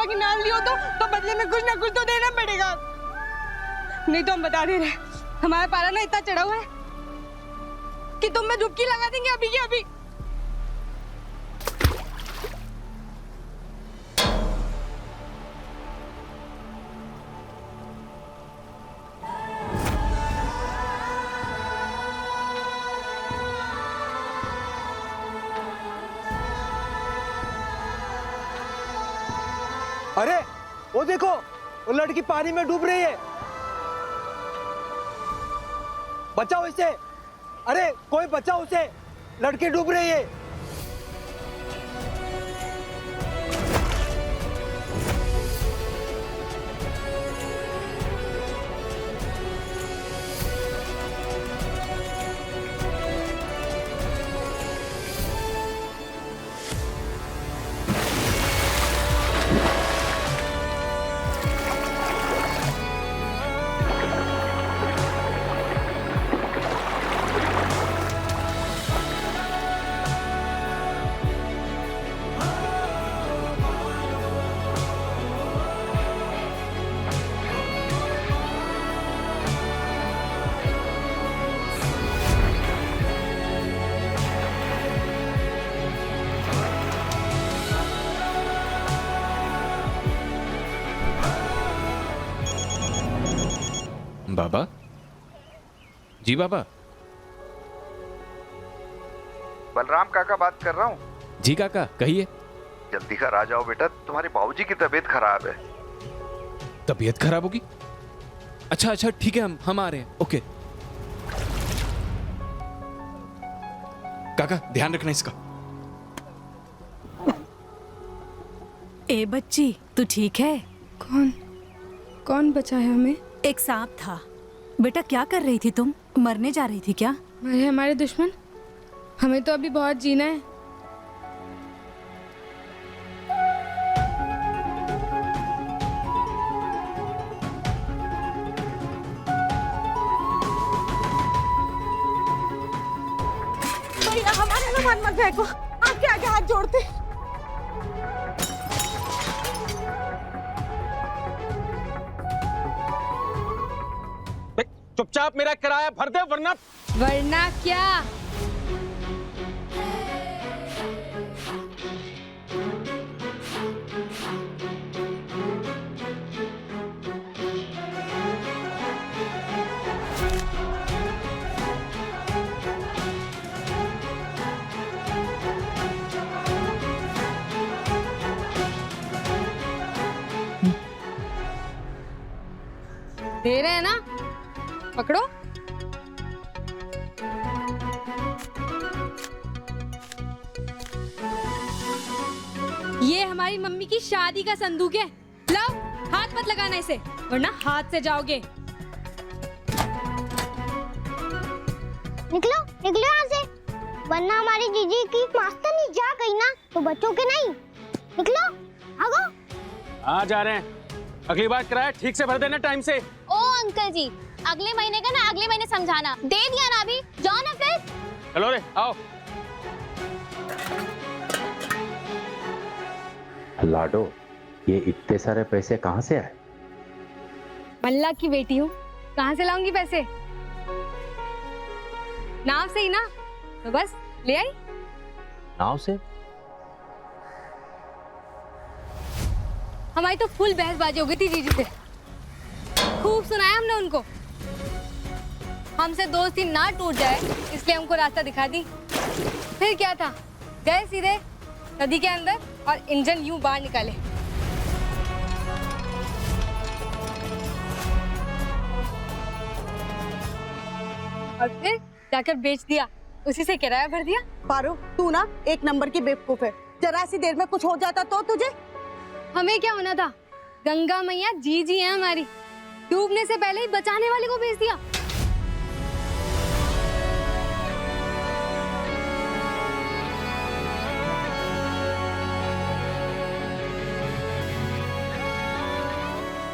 पापा की नाम लियो तो बदले में कुछ ना कुछ तो देना पड़ेगा। नहीं तो हम बता दे रहे, हमारा पारा ना इतना चढ़ा हुआ है कि तुम में डुबकी लगा देंगे अभी की अभी। अरे वो देखो, वो लड़की पानी में डूब रही है, बचाओ इसे। अरे कोई बचाओ उसे, लड़की डूब रही है। बाबा जी, बाबा। बलराम काका बात कर रहा हूँ। जी काका, कहिए। जल्दी घर आ जाओ बेटा, तुम्हारे बाबूजी की तबीयत खराब है। तबीयत खराब होगी? अच्छा अच्छा ठीक है, हम आ रहे हैं। ओके काका, ध्यान रखना इसका। ए बच्ची, तू ठीक है? कौन बचा है हमें? एक सांप था बेटा। क्या कर रही थी तुम? मरने जा रही थी क्या? मरे हमारे दुश्मन, हमें तो अभी बहुत जीना है। भैया हमारे सामान मत फेंको, आपके आगे हाथ जोड़ते। चुपचाप मेरा किराया भर दे, वरना क्या? दे रहे हैं ना, पकड़ो। ये हमारी मम्मी की शादी का संदूक है। लाओ, हाथ मत लगाना इसे, वरना हाथ से जाओगे। निकलो निकलो यहाँ से, वरना हमारी जीजी की मास्टरनी जा गई ना तो बच्चों के नहीं। निकलो, भागो। आ जा रहे हैं। अगली बार किराया ठीक से भर देना टाइम से। ओ अंकल जी, अगले महीने का ना अगले महीने समझाना। दे दिया ना अभी, जाओ ना फिर। चलो रे, आओ। लाडो, ये इतने सारे पैसे कहाँ से आए? मल्ला की बेटी हूँ, कहाँ से लाऊंगी पैसे? नाव से ही ना, तो बस ले आई। नाव से? हमारी तो फुल बहसबाजी हो गई थी जीजी से, खूब सुनाया हमने उनको। हमसे दोस्ती ना टूट जाए इसलिए हमको रास्ता दिखा दी। फिर क्या था, गए सीधे नदी के अंदर और इंजन यूं बाहर निकाले। और फिर जाकर बेच दिया, उसी से किराया भर दिया। पारो, तू ना एक नंबर की बेवकूफ है। जरा सी देर में कुछ हो जाता तो तुझे। हमें क्या होना था, गंगा मैया जी है हमारी, डूबने से पहले ही बचाने वाले को भेज दिया।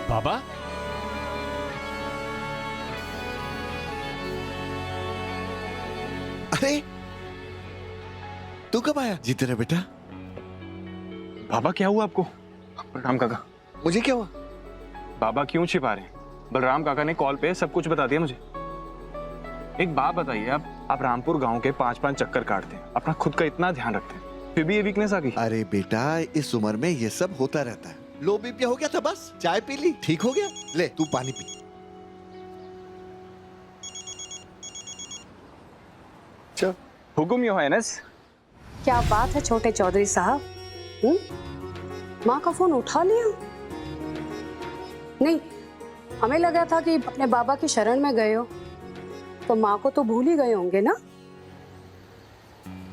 बाबा, अरे तू कब आया? जीते रहे बेटा। बाबा क्या हुआ आपको? प्रणाम काका। मुझे क्या हुआ? बाबा क्यों छिपा रहे हैं? बलराम काका ने कॉल पे सब कुछ बता दिया मुझे। एक बात बताइए, आप रामपुर गांव के 5-5 चक्कर काटते हैं, अपना खुद का इतना ध्यान रखते हैं, फिर भी ये वीकनेस आ गई। अरे बेटा, इस उम्र में ये सब होता रहता है। लो बीपी हो गया था, बस चाय पी ली, ठीक हो गया। ले तू पानी पी। चल। हुकुम योर हाइनेस। क्या बात है छोटे चौधरी साहब, माँ का फोन उठा लिया? नहीं, हमें लगा था कि अपने बाबा की शरण में गए हो, तो माँ को तो भूल ही गए होंगे ना।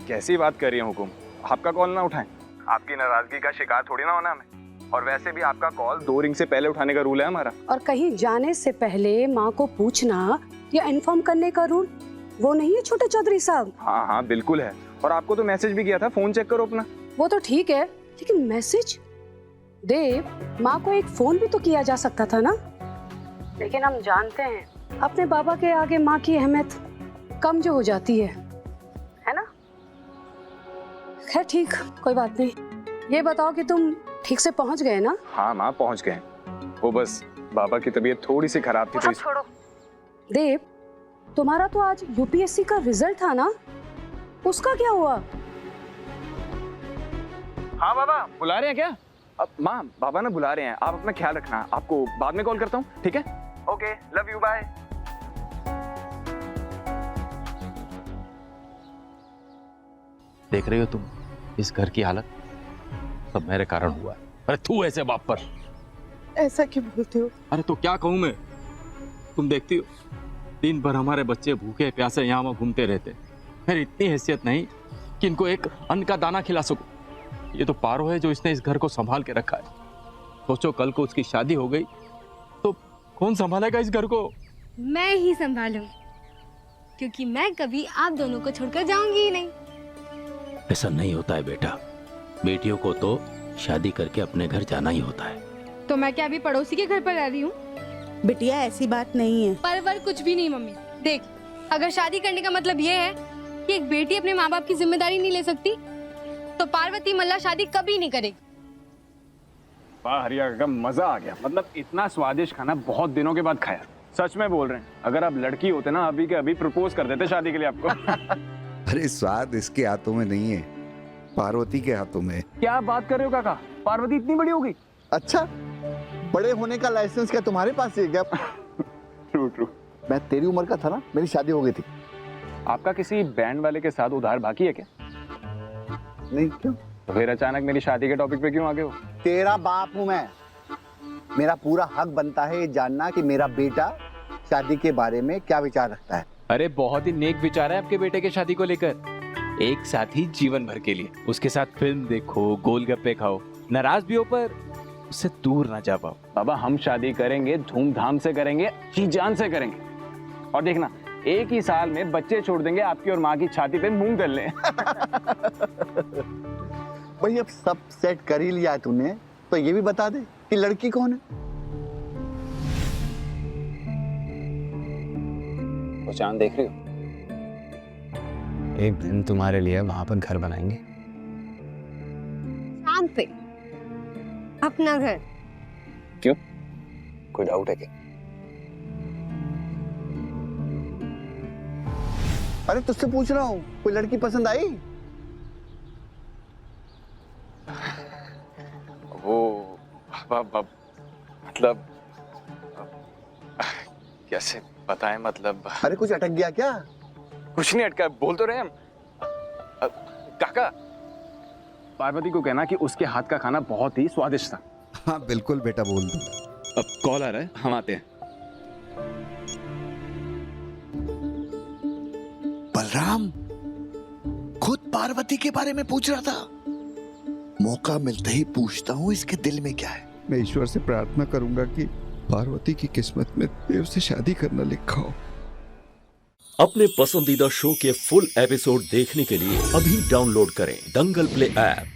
कैसी बात कर रही हैं हुकुम? आपका कॉल ना उठाएं, आपकी नाराजगी का शिकार थोड़ी ना होना हमें। और वैसे भी आपका कॉल 2 रिंग से पहले उठाने का रूल है हमारा। और कहीं जाने से पहले माँ को पूछना या इन्फॉर्म करने का रूल वो नहीं है छोटे चौधरी साहब? हाँ हाँ बिल्कुल है, और आपको तो मैसेज भी किया था, फोन चेक करो अपना। वो तो ठीक है, लेकिन मैसेज देव, माँ को एक फोन भी तो किया जा सकता था ना। लेकिन हम जानते हैं अपने बाबा के आगे माँ की अहमियत कम जो हो जाती है ना। खैर ठीक, कोई बात नहीं। ये बताओ कि तुम ठीक से पहुंच गए ना? हाँ माँ पहुंच गए, वो बस बाबा की तबीयत थोड़ी सी खराब थी तो छोड़ो। देव, तुम्हारा तो आज यूपीएससी का रिजल्ट था ना, उसका क्या हुआ? हाँ बाबा बुला रहे हैं क्या? अब माँ बाबा ना बुला रहे हैं, आप अपना ख्याल रखना, आपको बाद में कॉल करता हूँ, ठीक है? Okay, love you, bye. देख रही हो तुम इस घर की हालत? सब मेरे कारण हुआ। अरे तू ऐसे बाप पर ऐसा क्यों बोलते हो? अरे तो क्या कहूँ मैं, तुम देखती हो दिन भर हमारे बच्चे भूखे प्यासे यहाँ वहाँ घूमते रहते, मेरी इतनी हैसियत नहीं कि इनको एक अन्न का दाना खिला सकूं। ये तो पारो है जो इसने इस घर को संभाल के रखा है। सोचो कल को उसकी शादी हो गई तो कौन संभालेगा इस घर को? मैं ही संभालूं, क्योंकि मैं कभी आप दोनों को छोड़कर जाऊंगी ही नहीं। ऐसा नहीं होता है बेटा, बेटियों को तो शादी करके अपने घर जाना ही होता है। तो मैं क्या अभी पड़ोसी के घर पर रह रही हूँ? बिटिया ऐसी बात नहीं है। परवर कुछ भी नहीं मम्मी। देख, अगर शादी करने का मतलब ये है कि एक बेटी अपने माँ बाप की जिम्मेदारी नहीं ले सकती, तो पार्वती मल्ला शादी कभी नहीं करेगी। वाह हरिया का मजा आ गया, मतलब इतना स्वादिष्ट खाना बहुत दिनों के बाद खाया। सच में बोल रहे हैं, अगर आप लड़की होते ना अभी के अभी प्रपोज कर देते शादी के लिए आपको। अरे स्वाद इसके हाथों में नहीं है, पार्वती के हाथों में। क्या बात कर रहे हो काका, पार्वती इतनी बड़ी हो गई? अच्छा, बड़े होने का लाइसेंस क्या तुम्हारे पास है क्या? True true. मैं तेरी उम्र का था ना, मेरी शादी हो गई थी। आपका किसी बैंड वाले के साथ उधार बाकी है क्या? नहीं, क्यों? तो फिर अचानक मेरी शादी के टॉपिक पे क्यों आ गए हो? तेरा बाप हूं मैं, मेरा पूरा हक बनता है ये जानना कि मेरा बेटा शादी के बारे में क्या विचार रखता है। अरे बहुत ही नेक विचार है आपके बेटे के शादी को लेकर, एक साथ ही जीवन भर के लिए। उसके साथ फिल्म देखो, गोलगप्पे खाओ, नाराज भी हो पर उससे दूर ना जा पाओ। बाबा हम शादी करेंगे, धूमधाम से करेंगे, जी जान से करेंगे, और देखना एक ही साल में बच्चे छोड़ देंगे आपकी और माँ की छाती पे मूंग दलने। भाई अब सब सेट कर ही लिया है तूने, तो ये भी बता दे कि लड़की कौन है? वो चांद देख रही हो? एक दिन तुम्हारे लिए वहां पर घर बनाएंगे। चांद पे अपना घर? क्यों, कोई डाउट है क्या? अरे तुझसे पूछ रहा हूँ, कोई लड़की पसंद आई? वो मतलब कैसे बताएं, मतलब अरे कुछ अटक गया क्या? कुछ नहीं अटका, बोल तो रहे हम। काका, पार्वती को कहना कि उसके हाथ का खाना बहुत ही स्वादिष्ट था। हाँ बिल्कुल बेटा, बोल दूंगा। अब कॉल आ रहा है, हम आते हैं। बलराम खुद पार्वती के बारे में पूछ रहा था। मौका मिलते ही पूछता हूँ इसके दिल में क्या है। मैं ईश्वर से प्रार्थना करूंगा कि पार्वती की किस्मत में देव से शादी करना लिखा हो। अपने पसंदीदा शो के फुल एपिसोड देखने के लिए अभी डाउनलोड करें दंगल प्ले ऐप।